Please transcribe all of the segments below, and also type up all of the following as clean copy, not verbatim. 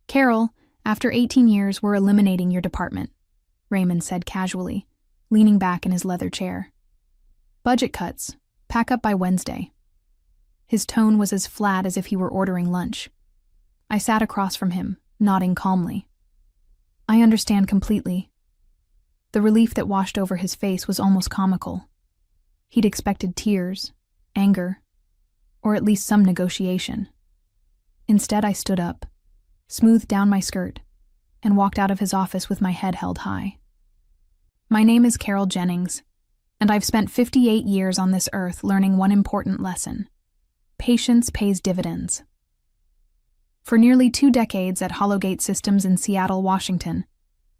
Carol, after 18 years, we're eliminating your department, Raymond said casually, leaning back in his leather chair. Budget cuts. Pack up by Wednesday. His tone was as flat as if he were ordering lunch. I sat across from him, nodding calmly. I understand completely. The relief that washed over his face was almost comical. He'd expected tears, anger, or at least some negotiation. Instead, I stood up, smoothed down my skirt, and walked out of his office with my head held high. My name is Carol Jennings, and I've spent 58 years on this earth learning one important lesson. Patience pays dividends. For nearly 2 decades at Hollowgate Systems in Seattle, Washington,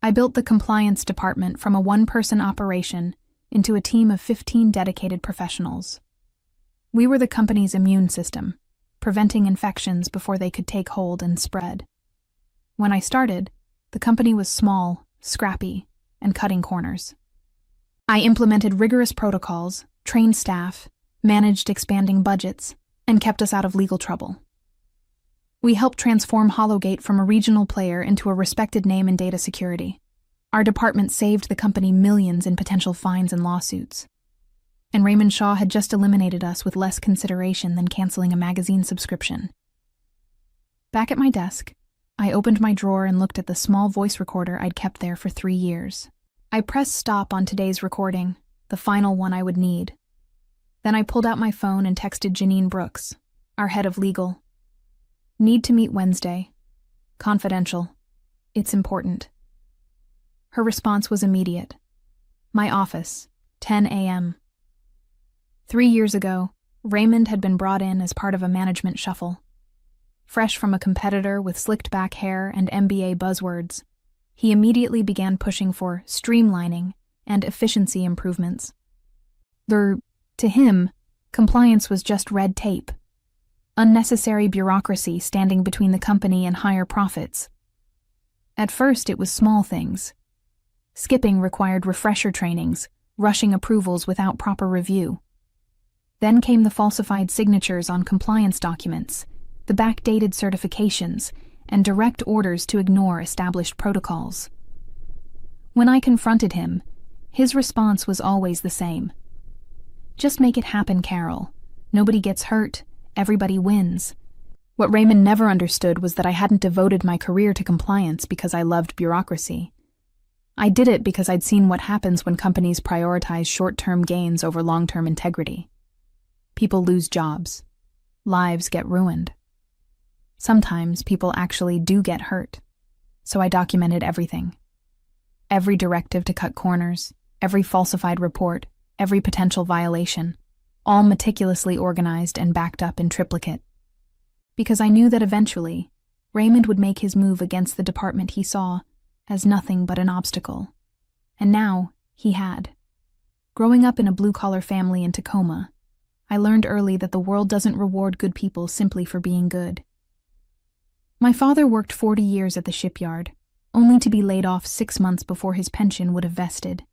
I built the compliance department from a one-person operation into a team of 15 dedicated professionals. We were the company's immune system, preventing infections before they could take hold and spread. When I started, the company was small, scrappy, and cutting corners. I implemented rigorous protocols, trained staff, managed expanding budgets, and kept us out of legal trouble. We helped transform Hollowgate from a regional player into a respected name in data security. Our department saved the company millions in potential fines and lawsuits. And Raymond Shaw had just eliminated us with less consideration than canceling a magazine subscription. Back at my desk, I opened my drawer and looked at the small voice recorder I'd kept there for 3 years. I pressed stop on today's recording, the final one I would need. Then I pulled out my phone and texted Janine Brooks, our head of legal. Need to meet Wednesday. Confidential. It's important. Her response was immediate. My office, 10 a.m. 3 years ago, Raymond had been brought in as part of a management shuffle. Fresh from a competitor with slicked-back hair and MBA buzzwords, he immediately began pushing for streamlining and efficiency improvements. To him, compliance was just red tape. Unnecessary bureaucracy standing between the company and higher profits. At first, it was small things. Skipping required refresher trainings, rushing approvals without proper review. Then came the falsified signatures on compliance documents, the backdated certifications, and direct orders to ignore established protocols. When I confronted him, his response was always the same. Just make it happen, Carol. Nobody gets hurt. Everybody wins. What Raymond never understood was that I hadn't devoted my career to compliance because I loved bureaucracy. I did it because I'd seen what happens when companies prioritize short-term gains over long-term integrity. People lose jobs. Lives get ruined. Sometimes people actually do get hurt. So I documented everything. Every directive to cut corners, every falsified report, every potential violation, all meticulously organized and backed up in triplicate. Because I knew that eventually, Raymond would make his move against the department he saw as nothing but an obstacle. And now, he had. Growing up in a blue-collar family in Tacoma, I learned early that the world doesn't reward good people simply for being good. My father worked 40 years at the shipyard, only to be laid off 6 months before his pension would have vested.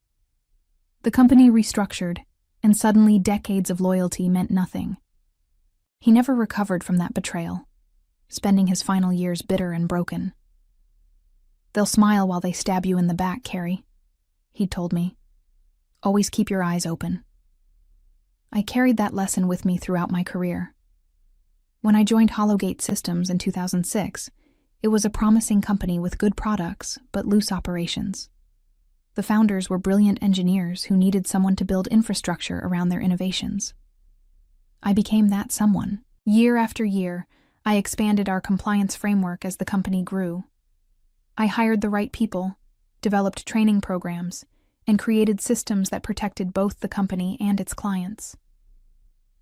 The company restructured, and suddenly decades of loyalty meant nothing. He never recovered from that betrayal, spending his final years bitter and broken. They'll smile while they stab you in the back, Carrie, he'd told me. Always keep your eyes open. I carried that lesson with me throughout my career. When I joined Hollowgate Systems in 2006, it was a promising company with good products but loose operations. The founders were brilliant engineers who needed someone to build infrastructure around their innovations. I became that someone. Year after year, I expanded our compliance framework as the company grew. I hired the right people, developed training programs, and created systems that protected both the company and its clients.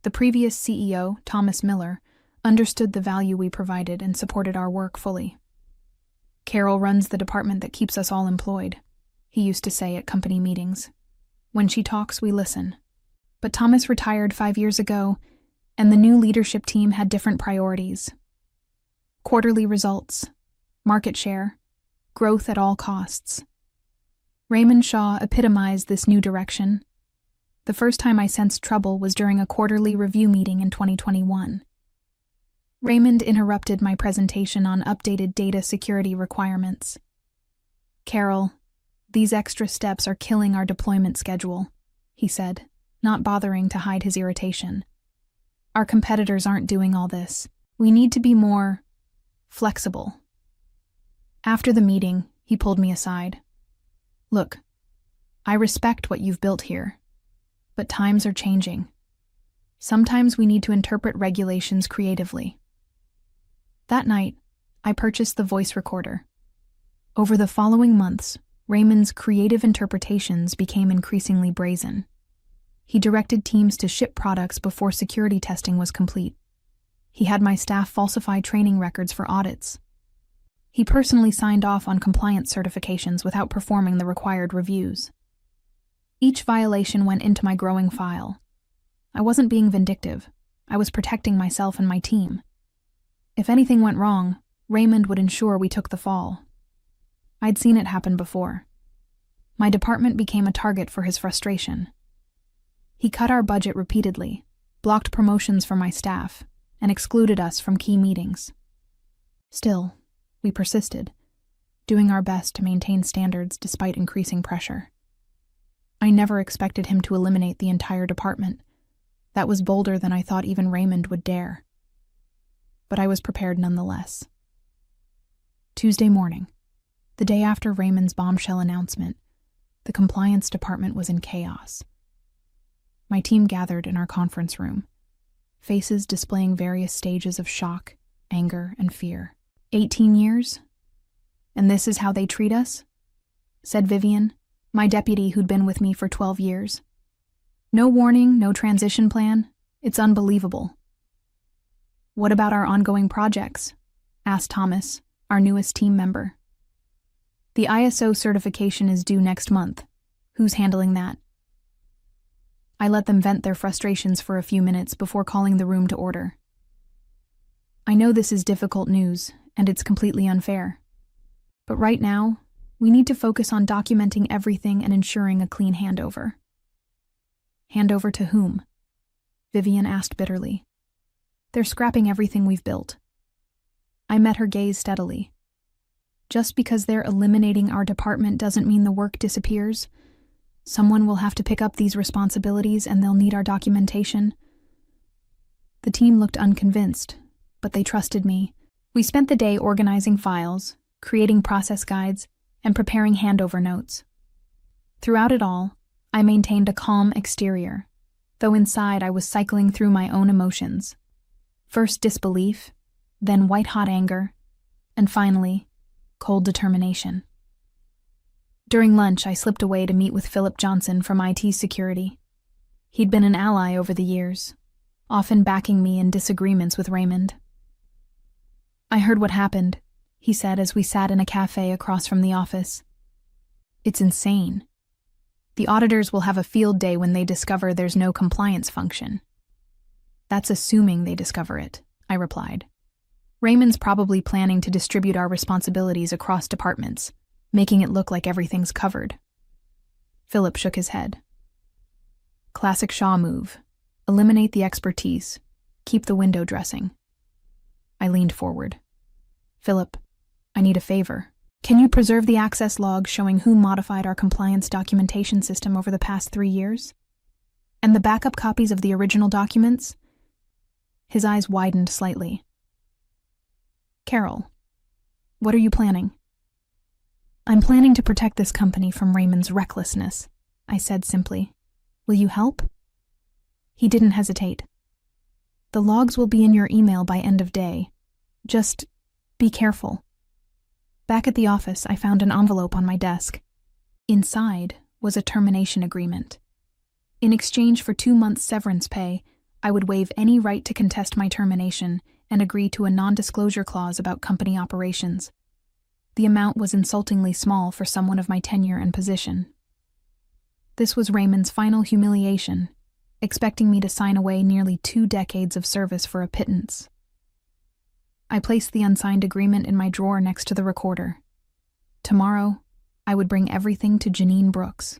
The previous CEO, Thomas Miller, understood the value we provided and supported our work fully. Carol runs the department that keeps us all employed, he used to say at company meetings. When she talks, we listen. But Thomas retired 5 years ago, and the new leadership team had different priorities. Quarterly results, market share, growth at all costs. Raymond Shaw epitomized this new direction. The first time I sensed trouble was during a quarterly review meeting in 2021. Raymond interrupted my presentation on updated data security requirements. "Carol, these extra steps are killing our deployment schedule," he said, not bothering to hide his irritation. "Our competitors aren't doing all this. We need to be more flexible." After the meeting, he pulled me aside. "Look, I respect what you've built here, but times are changing. Sometimes we need to interpret regulations creatively." That night, I purchased the voice recorder. Over the following months, Raymond's creative interpretations became increasingly brazen. He directed teams to ship products before security testing was complete. He had my staff falsify training records for audits. He personally signed off on compliance certifications without performing the required reviews. Each violation went into my growing file. I wasn't being vindictive. I was protecting myself and my team. If anything went wrong, Raymond would ensure we took the fall. I'd seen it happen before. My department became a target for his frustration. He cut our budget repeatedly, blocked promotions for my staff, and excluded us from key meetings. Still, we persisted, doing our best to maintain standards despite increasing pressure. I never expected him to eliminate the entire department. That was bolder than I thought even Raymond would dare. But I was prepared nonetheless. Tuesday morning, the day after Raymond's bombshell announcement, the compliance department was in chaos. My team gathered in our conference room, faces displaying various stages of shock, anger, and fear. 18 years? And this is how they treat us? Said Vivian, my deputy who'd been with me for 12 years. No warning, no transition plan. It's unbelievable. What about our ongoing projects? Asked Thomas, our newest team member. The ISO certification is due next month. Who's handling that? I let them vent their frustrations for a few minutes before calling the room to order. I know this is difficult news, and it's completely unfair. But right now, we need to focus on documenting everything and ensuring a clean handover. Handover to whom? Vivian asked bitterly. They're scrapping everything we've built. I met her gaze steadily. Just because they're eliminating our department doesn't mean the work disappears. Someone will have to pick up these responsibilities and they'll need our documentation. The team looked unconvinced, but they trusted me. We spent the day organizing files, creating process guides, and preparing handover notes. Throughout it all, I maintained a calm exterior, though inside I was cycling through my own emotions. First disbelief, then white-hot anger, and finally, cold determination. During lunch, I slipped away to meet with Philip Johnson from IT security. He'd been an ally over the years, often backing me in disagreements with Raymond. I heard what happened, he said as we sat in a cafe across from the office. It's insane. The auditors will have a field day when they discover there's no compliance function. That's assuming they discover it, I replied. Raymond's probably planning to distribute our responsibilities across departments, making it look like everything's covered. Philip shook his head. Classic Shaw move. Eliminate the expertise. Keep the window dressing. I leaned forward. Philip, I need a favor. Can you preserve the access logs showing who modified our compliance documentation system over the past 3 years? And the backup copies of the original documents? His eyes widened slightly. Carol, what are you planning? I'm planning to protect this company from Raymond's recklessness, I said simply. Will you help? He didn't hesitate. The logs will be in your email by end of day. Just be careful. Back at the office, I found an envelope on my desk. Inside was a termination agreement. In exchange for 2 months' severance pay, I would waive any right to contest my termination and agree to a non-disclosure clause about company operations. The amount was insultingly small for someone of my tenure and position. This was Raymond's final humiliation, expecting me to sign away nearly 2 decades of service for a pittance. I placed the unsigned agreement in my drawer next to the recorder. Tomorrow, I would bring everything to Janine Brooks.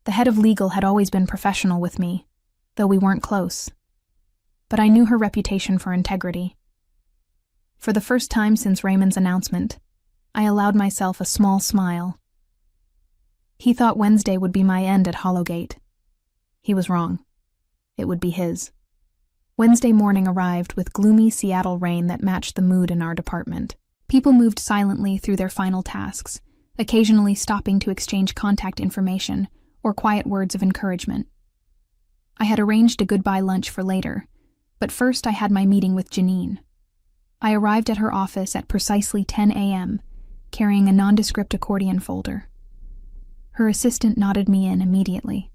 The head of legal had always been professional with me, though we weren't close. But I knew her reputation for integrity, For the first time since Raymond's announcement, I allowed myself a small smile. He thought Wednesday would be my end at Hollowgate. He was wrong. It would be his. Wednesday morning arrived with gloomy Seattle rain that matched the mood in our department. People moved silently through their final tasks, occasionally stopping to exchange contact information or quiet words of encouragement. I had arranged a goodbye lunch for later, but first I had my meeting with Janine. I arrived at her office at precisely 10 a.m., carrying a nondescript accordion folder. Her assistant nodded me in immediately.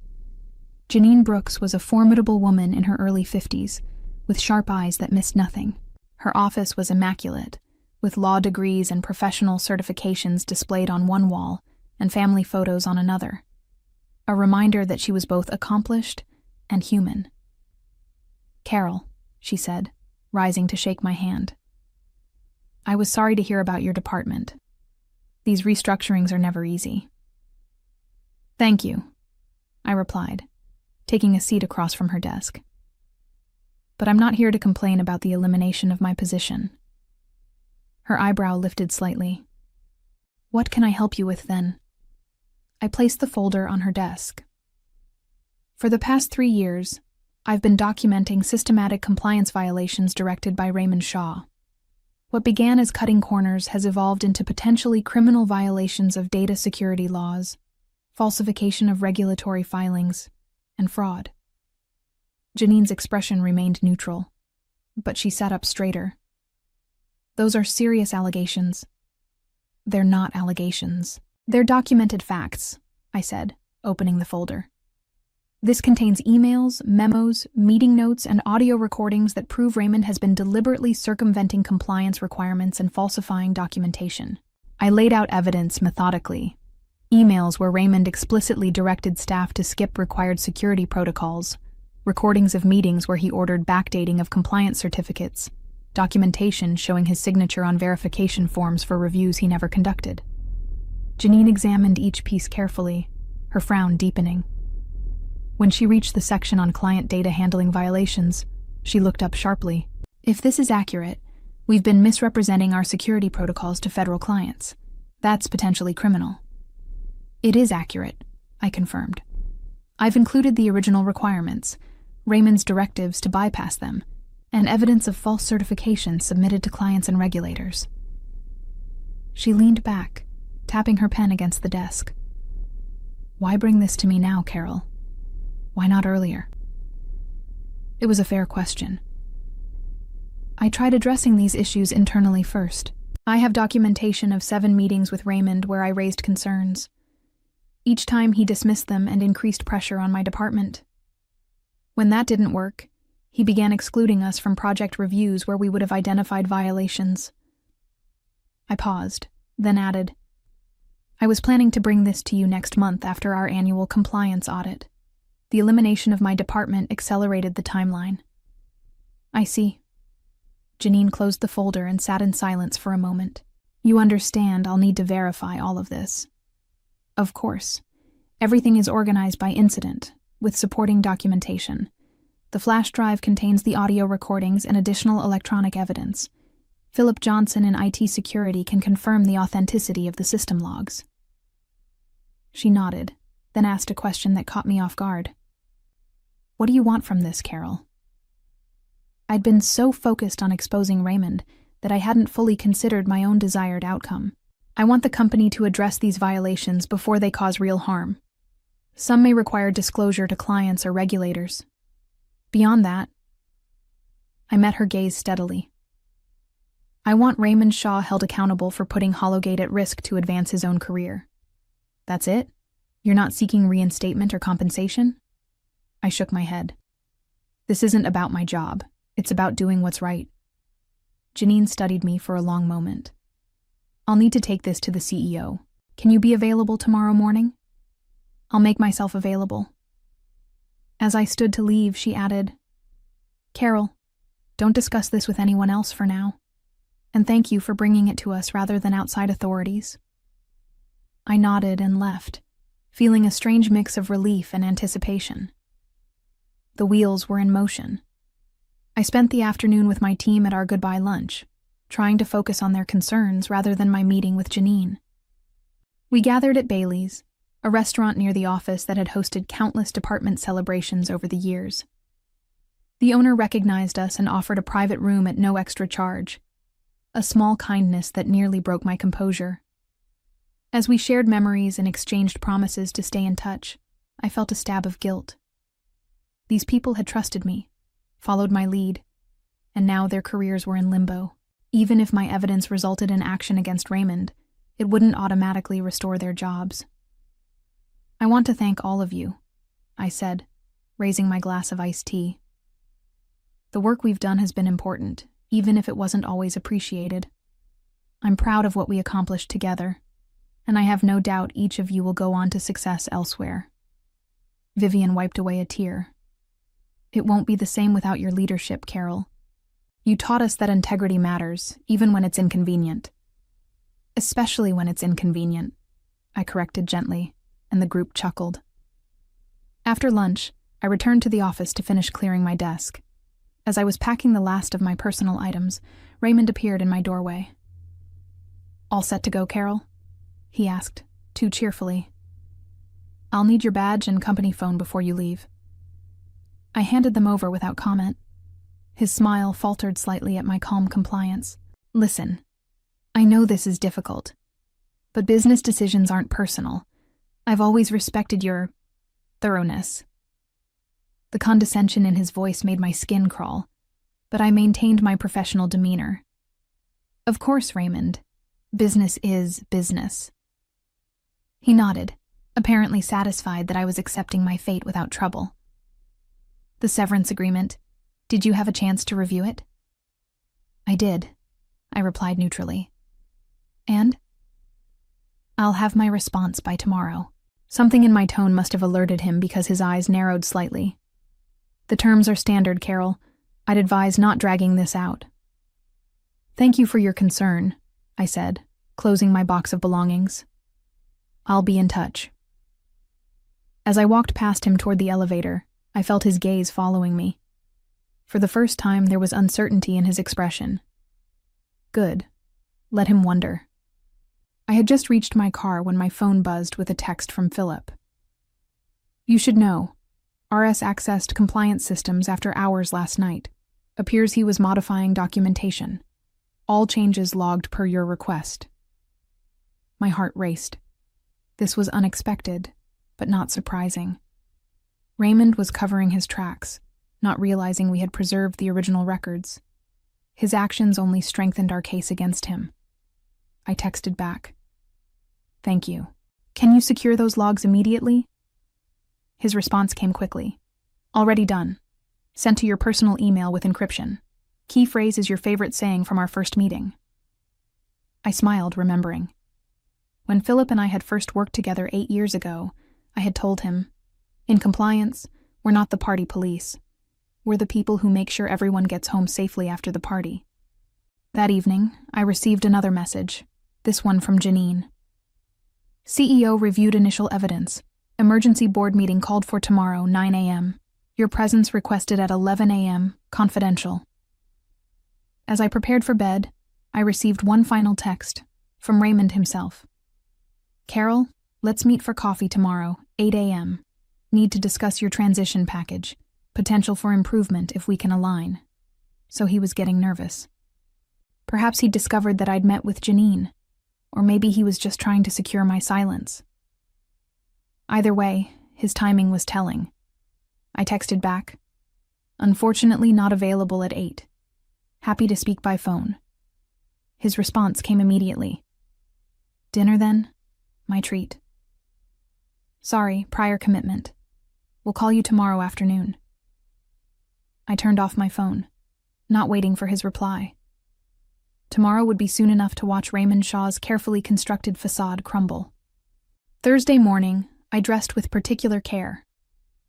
Janine Brooks was a formidable woman in her early 50s, with sharp eyes that missed nothing. Her office was immaculate, with law degrees and professional certifications displayed on one wall and family photos on another. A reminder that she was both accomplished and human. "Carol," she said, rising to shake my hand. "I was sorry to hear about your department. These restructurings are never easy." "Thank you," I replied, taking a seat across from her desk. "But I'm not here to complain about the elimination of my position." Her eyebrow lifted slightly. "What can I help you with then?" I placed the folder on her desk. "For the past 3 years, I've been documenting systematic compliance violations directed by Raymond Shaw. What began as cutting corners has evolved into potentially criminal violations of data security laws, falsification of regulatory filings, and fraud." Janine's expression remained neutral, but she sat up straighter. "Those are serious allegations." "They're not allegations. They're documented facts," I said, opening the folder. "This contains emails, memos, meeting notes, and audio recordings that prove Raymond has been deliberately circumventing compliance requirements and falsifying documentation." I laid out evidence methodically. Emails where Raymond explicitly directed staff to skip required security protocols, recordings of meetings where he ordered backdating of compliance certificates, documentation showing his signature on verification forms for reviews he never conducted. Janine examined each piece carefully, her frown deepening. When she reached the section on client data handling violations, she looked up sharply. "If this is accurate, we've been misrepresenting our security protocols to federal clients. That's potentially criminal." "It is accurate," I confirmed. "I've included the original requirements, Raymond's directives to bypass them, and evidence of false certification submitted to clients and regulators." She leaned back, tapping her pen against the desk. "Why bring this to me now, Carol? Why not earlier?" It was a fair question. I tried addressing these issues internally first. I have documentation of 7 meetings with Raymond where I raised concerns. Each time he dismissed them and increased pressure on my department. When that didn't work, he began excluding us from project reviews where we would have identified violations. I paused, then added, "I was planning to bring this to you next month after our annual compliance audit. The elimination of my department accelerated the timeline." "I see." Janine closed the folder and sat in silence for a moment. "You understand I'll need to verify all of this." "Of course. Everything is organized by incident, with supporting documentation. The flash drive contains the audio recordings and additional electronic evidence. Philip Johnson in IT security can confirm the authenticity of the system logs." She nodded, then asked a question that caught me off guard. "What do you want from this, Carol?" I'd been so focused on exposing Raymond that I hadn't fully considered my own desired outcome. "I want the company to address these violations before they cause real harm. Some may require disclosure to clients or regulators. Beyond that," I met her gaze steadily, "I want Raymond Shaw held accountable for putting Hollowgate at risk to advance his own career." "That's it? You're not seeking reinstatement or compensation?" I shook my head. "This isn't about my job. It's about doing what's right." Janine studied me for a long moment. "I'll need to take this to the CEO. Can you be available tomorrow morning?" "I'll make myself available." As I stood to leave, she added, "Carol, don't discuss this with anyone else for now. And thank you for bringing it to us rather than outside authorities." I nodded and left, feeling a strange mix of relief and anticipation. The wheels were in motion. I spent the afternoon with my team at our goodbye lunch, trying to focus on their concerns rather than my meeting with Janine. We gathered at Bailey's, a restaurant near the office that had hosted countless department celebrations over the years. The owner recognized us and offered a private room at no extra charge, a small kindness that nearly broke my composure. As we shared memories and exchanged promises to stay in touch, I felt a stab of guilt. These people had trusted me, followed my lead, and now their careers were in limbo. Even if my evidence resulted in action against Raymond, it wouldn't automatically restore their jobs. "I want to thank all of you," I said, raising my glass of iced tea. "The work we've done has been important, even if it wasn't always appreciated. I'm proud of what we accomplished together, and I have no doubt each of you will go on to success elsewhere." Vivian wiped away a tear. "It won't be the same without your leadership, Carol. You taught us that integrity matters, even when it's inconvenient." "Especially when it's inconvenient," I corrected gently, and the group chuckled. After lunch, I returned to the office to finish clearing my desk. As I was packing the last of my personal items, Raymond appeared in my doorway. "All set to go, Carol?" he asked, too cheerfully. "I'll need your badge and company phone before you leave." I handed them over without comment. His smile faltered slightly at my calm compliance. "Listen, I know this is difficult, but business decisions aren't personal. I've always respected your thoroughness." The condescension in his voice made my skin crawl, but I maintained my professional demeanor. "Of course, Raymond. Business is business." He nodded, apparently satisfied that I was accepting my fate without trouble. "The severance agreement. Did you have a chance to review it?" "I did," I replied neutrally. "And?" "I'll have my response by tomorrow." Something in my tone must have alerted him because his eyes narrowed slightly. "The terms are standard, Carol. I'd advise not dragging this out." "Thank you for your concern," I said, closing my box of belongings. "I'll be in touch." As I walked past him toward the elevator, I felt his gaze following me. For the first time, there was uncertainty in his expression. Good. Let him wonder. I had just reached my car when my phone buzzed with a text from Philip. "You should know. RS accessed compliance systems after hours last night. Appears he was modifying documentation. All changes logged per your request." My heart raced. This was unexpected, but not surprising. Raymond was covering his tracks, not realizing we had preserved the original records. His actions only strengthened our case against him. I texted back. "Thank you. Can you secure those logs immediately?" His response came quickly. "Already done. Sent to your personal email with encryption. Key phrase is your favorite saying from our first meeting." I smiled, remembering. When Philip and I had first worked together 8 years ago, I had told him, "In compliance, we're not the party police. We're the people who make sure everyone gets home safely after the party." That evening, I received another message, this one from Janine. "CEO reviewed initial evidence. Emergency board meeting called for tomorrow, 9 a.m. Your presence requested at 11 a.m., confidential." As I prepared for bed, I received one final text, from Raymond himself. "Carol, let's meet for coffee tomorrow, 8 a.m. Need to discuss your transition package. Potential for improvement if we can align." So he was getting nervous. Perhaps he'd discovered that I'd met with Janine, or maybe he was just trying to secure my silence. Either way, his timing was telling. I texted back, "Unfortunately not available at 8. Happy to speak by phone." His response came immediately. "Dinner then? My treat." "Sorry, prior commitment. We'll call you tomorrow afternoon." I turned off my phone, not waiting for his reply. Tomorrow would be soon enough to watch Raymond Shaw's carefully constructed facade crumble. Thursday morning, I dressed with particular care.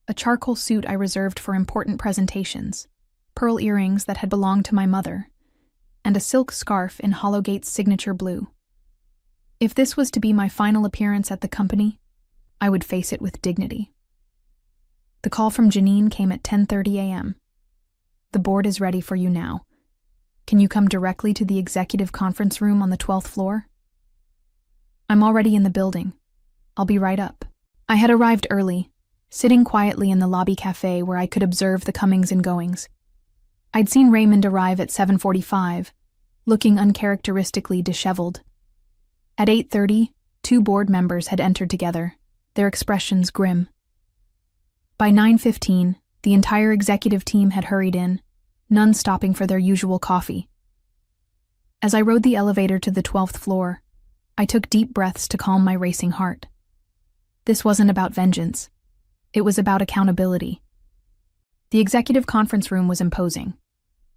A charcoal suit I reserved for important presentations, pearl earrings that had belonged to my mother, and a silk scarf in Hollowgate's signature blue. If this was to be my final appearance at the company, I would face it with dignity. The call from Janine came at 10:30 a.m. "The board is ready for you now. Can you come directly to the executive conference room on the 12th floor? I'm already in the building. I'll be right up. I had arrived early, sitting quietly in the lobby cafe where I could observe the comings and goings. I'd seen Raymond arrive at 7:45, looking uncharacteristically disheveled. At 8:30, 2 board members had entered together, their expressions grim. By 9:15, the entire executive team had hurried in, none stopping for their usual coffee. As I rode the elevator to the 12th floor, I took deep breaths to calm my racing heart. This wasn't about vengeance. It was about accountability. The executive conference room was imposing.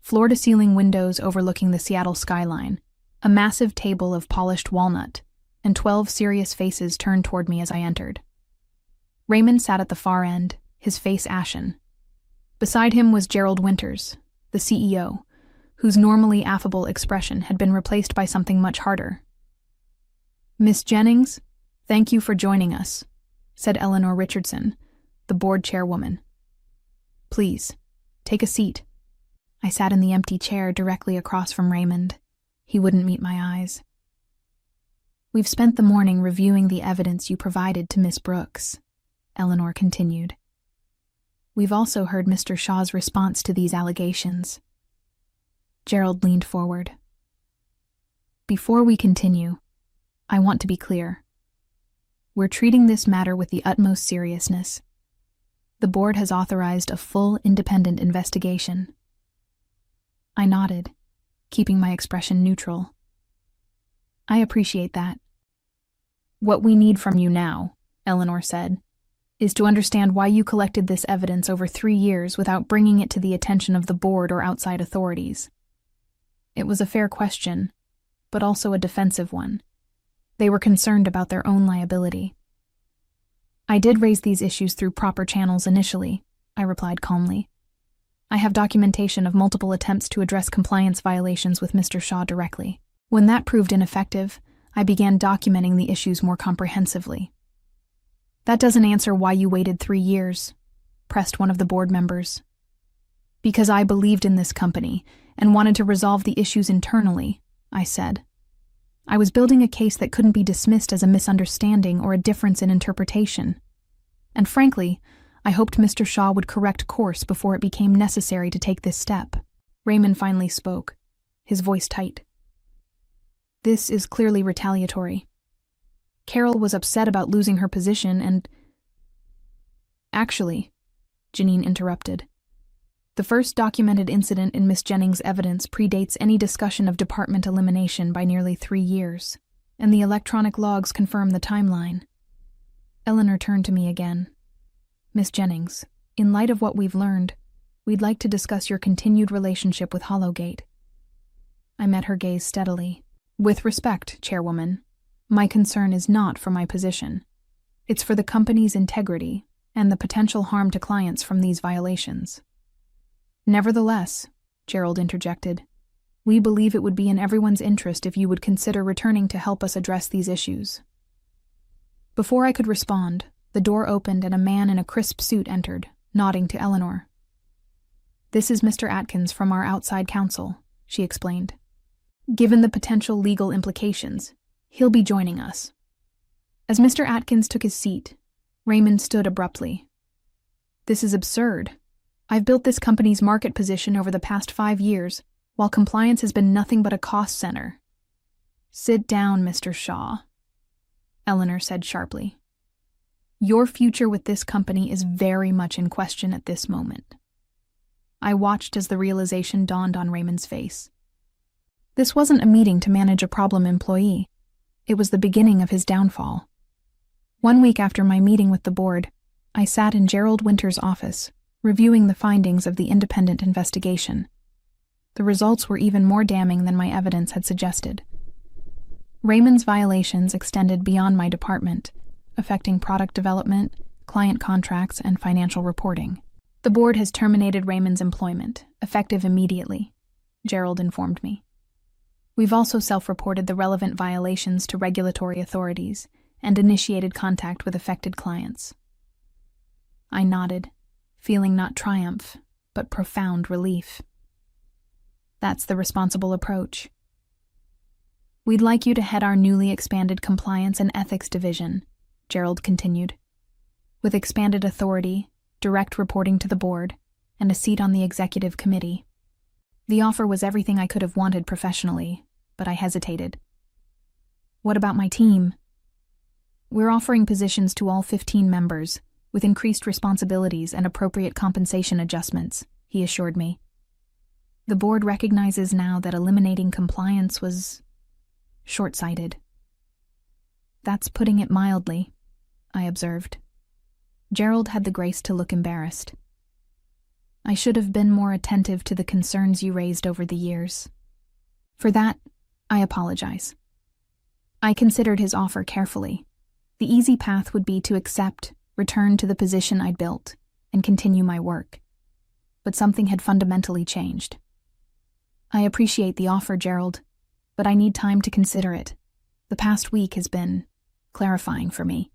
Floor-to-ceiling windows overlooking the Seattle skyline, a massive table of polished walnut, and 12 serious faces turned toward me as I entered. Raymond sat at the far end, his face ashen. Beside him was Gerald Winters, the CEO, whose normally affable expression had been replaced by something much harder. "Miss Jennings, thank you for joining us," said Eleanor Richardson, the board chairwoman. "Please, take a seat." I sat in the empty chair directly across from Raymond. He wouldn't meet my eyes. "We've spent the morning reviewing the evidence you provided to Miss Brooks," Eleanor continued. "We've also heard Mr. Shaw's response to these allegations." Gerald leaned forward. "Before we continue, I want to be clear. We're treating this matter with the utmost seriousness. The board has authorized a full independent investigation." I nodded, keeping my expression neutral. "I appreciate that." "What we need from you now," Eleanor said, "is to understand why you collected this evidence over 3 years without bringing it to the attention of the board or outside authorities. It was a fair question, but also a defensive one. They were concerned about their own liability." "I did raise these issues through proper channels initially," I replied calmly. "I have documentation of multiple attempts to address compliance violations with Mr. Shaw directly. When that proved ineffective, I began documenting the issues more comprehensively." "That doesn't answer why you waited 3 years," pressed one of the board members. "Because I believed in this company and wanted to resolve the issues internally," I said. "I was building a case that couldn't be dismissed as a misunderstanding or a difference in interpretation. And frankly, I hoped Mr. Shaw would correct course before it became necessary to take this step." Raymond finally spoke, his voice tight. "This is clearly retaliatory. Carol was upset about losing her position and—" "Actually," Janine interrupted, "the first documented incident in Miss Jennings' evidence predates any discussion of department elimination by nearly 3 years, and the electronic logs confirm the timeline." Eleanor turned to me again. "Miss Jennings, in light of what we've learned, we'd like to discuss your continued relationship with Hollowgate." I met her gaze steadily. "With respect, Chairwoman, my concern is not for my position. It's for the company's integrity and the potential harm to clients from these violations." "Nevertheless," Gerald interjected, "we believe it would be in everyone's interest if you would consider returning to help us address these issues." Before I could respond, the door opened and a man in a crisp suit entered, nodding to Eleanor. "This is Mr. Atkins from our outside counsel," she explained. "Given the potential legal implications, he'll be joining us." As Mr. Atkins took his seat, Raymond stood abruptly. "This is absurd. I've built this company's market position over the past 5 years, while compliance has been nothing but a cost center." "Sit down, Mr. Shaw," Eleanor said sharply. "Your future with this company is very much in question at this moment." I watched as the realization dawned on Raymond's face. This wasn't a meeting to manage a problem employee. It was the beginning of his downfall. 1 week after my meeting with the board, I sat in Gerald Winters' office, reviewing the findings of the independent investigation. The results were even more damning than my evidence had suggested. Raymond's violations extended beyond my department, affecting product development, client contracts, and financial reporting. "The board has terminated Raymond's employment, effective immediately," Gerald informed me. "We've also self-reported the relevant violations to regulatory authorities and initiated contact with affected clients." I nodded, feeling not triumph, but profound relief. That's the responsible approach. We'd like you to head our newly expanded compliance and ethics division, Gerald continued. With expanded authority, direct reporting to the board, and a seat on the executive committee. The offer was everything I could have wanted professionally, but I hesitated. What about my team? We're offering positions to all 15 members, with increased responsibilities and appropriate compensation adjustments, he assured me. The board recognizes now that eliminating compliance was short-sighted. That's putting it mildly, I observed. Gerald had the grace to look embarrassed. I should have been more attentive to the concerns you raised over the years. For that, I apologize. I considered his offer carefully. The easy path would be to accept, return to the position I'd built, and continue my work. But something had fundamentally changed. I appreciate the offer, Gerald, but I need time to consider it. The past week has been clarifying for me.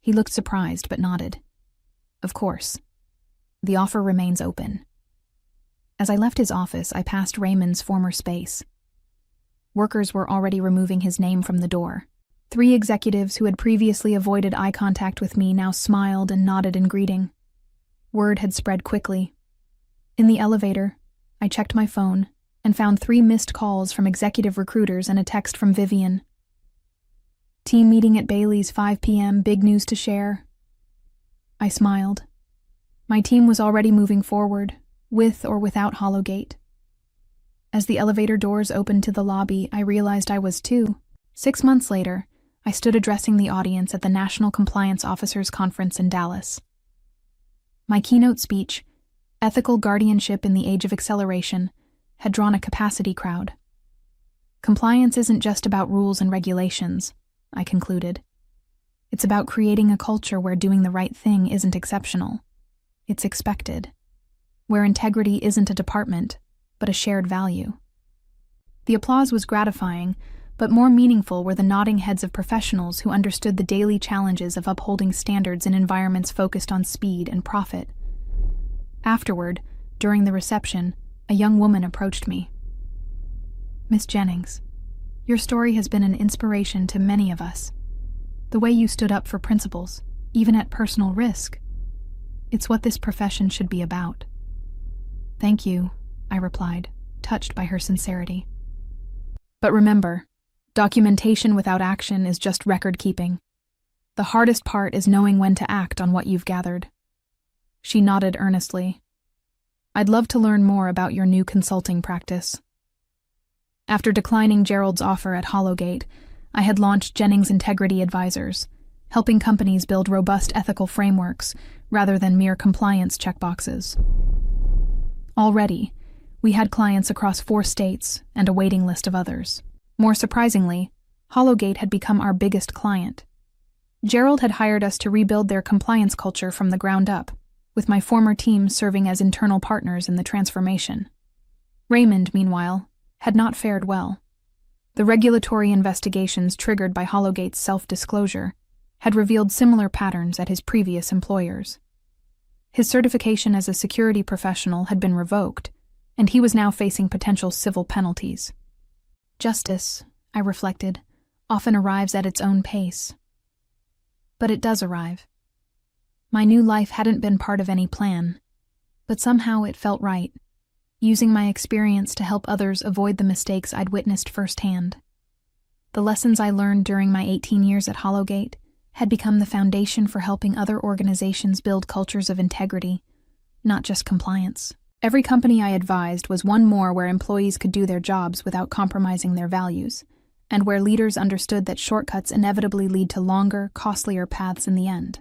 He looked surprised but nodded. Of course. The offer remains open. As I left his office, I passed Raymond's former space. Workers were already removing his name from the door. 3 executives who had previously avoided eye contact with me now smiled and nodded in greeting. Word had spread quickly. In the elevator, I checked my phone and found 3 missed calls from executive recruiters and a text from Vivian. Team meeting at Bailey's 5 p.m., big news to share. I smiled. My team was already moving forward, with or without Hollowgate. As the elevator doors opened to the lobby, I realized I was too. 6 months later, I stood addressing the audience at the National Compliance Officers Conference in Dallas. My keynote speech, Ethical Guardianship in the Age of Acceleration, had drawn a capacity crowd. Compliance isn't just about rules and regulations, I concluded. It's about creating a culture where doing the right thing isn't exceptional. It's expected. Where integrity isn't a department, but a shared value. The applause was gratifying, but more meaningful were the nodding heads of professionals who understood the daily challenges of upholding standards in environments focused on speed and profit. Afterward, during the reception, a young woman approached me. Miss Jennings, your story has been an inspiration to many of us. The way you stood up for principles, even at personal risk. It's what this profession should be about. Thank you, I replied, touched by her sincerity. But remember, documentation without action is just record-keeping. The hardest part is knowing when to act on what you've gathered. She nodded earnestly. I'd love to learn more about your new consulting practice. After declining Gerald's offer at Hollowgate, I had launched Jennings Integrity Advisors, helping companies build robust ethical frameworks rather than mere compliance checkboxes. Already, we had clients across 4 states and a waiting list of others. More surprisingly, Hollowgate had become our biggest client. Gerald had hired us to rebuild their compliance culture from the ground up, with my former team serving as internal partners in the transformation. Raymond, meanwhile, had not fared well. The regulatory investigations triggered by Hollowgate's self-disclosure had revealed similar patterns at his previous employers. His certification as a security professional had been revoked, and he was now facing potential civil penalties. Justice, I reflected, often arrives at its own pace. But it does arrive. My new life hadn't been part of any plan, but somehow it felt right, using my experience to help others avoid the mistakes I'd witnessed firsthand. The lessons I learned during my 18 years at Hollowgate had become the foundation for helping other organizations build cultures of integrity, not just compliance. Every company I advised was one more where employees could do their jobs without compromising their values, and where leaders understood that shortcuts inevitably lead to longer, costlier paths in the end.